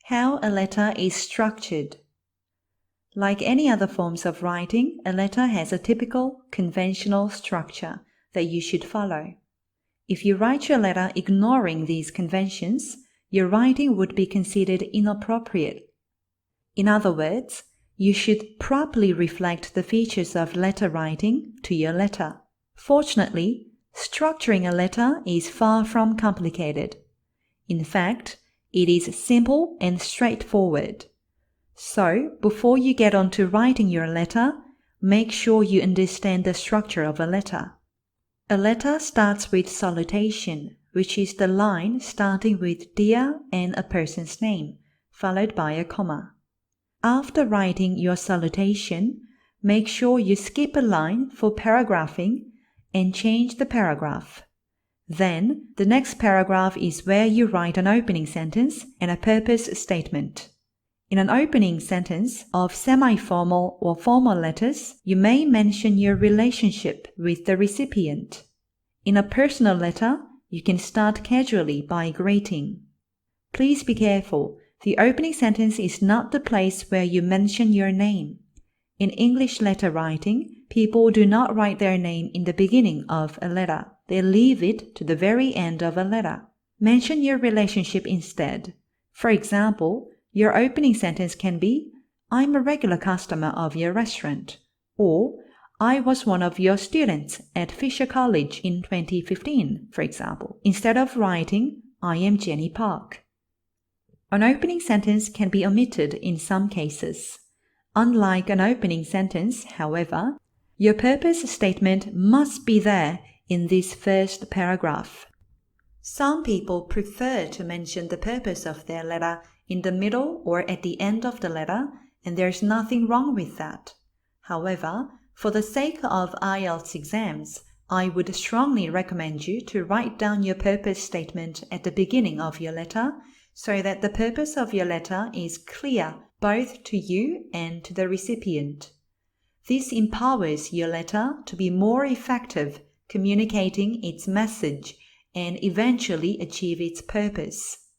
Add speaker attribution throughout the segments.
Speaker 1: How a letter is structured. Like any other forms of writing, a letter has a typical, conventional structure that you should follow. If you write your letter ignoring these conventions, your writing would be considered inappropriate. In other words, you should properly reflect the features of letter writing to your letter. Fortunately, structuring a letter is far from complicated. In fact, it is simple and straightforward. So, before you get on to writing your letter, make sure you understand the structure of a letter. A letter starts with salutation, which is the line starting with "Dear" and a person's name, followed by a comma. After writing your salutation, make sure you skip a line for paragraphing and change the paragraph. Then, the next paragraph is where you write an opening sentence and a purpose statement. In an opening sentence of semi-formal or formal letters, you may mention your relationship with the recipient. In a personal letter, you can start casually by greeting. Please be careful. The opening sentence is not the place where you mention your name. In English letter writing, people do not write their name in the beginning of a letter. They leave it to the very end of a letter. Mention your relationship instead. For example, your opening sentence can be, "I'm a regular customer of your restaurant," or "I was one of your students at Fisher College in 2015, for example, instead of writing, "I am Jenny Park." An opening sentence can be omitted in some cases. Unlike an opening sentence, however, your purpose statement must be there in this first paragraph. Some people prefer to mention the purpose of their letter in the middle or at the end of the letter, and there's nothing wrong with that. However, for the sake of Ielts exams, I would strongly recommend you to write down your purpose statement at the beginning of your letter so that the purpose of your letter is clear both to you and to the recipient. This empowers your letter to be more effective communicating its message and eventually achieve its purpose.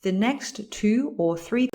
Speaker 1: The next 2 or 3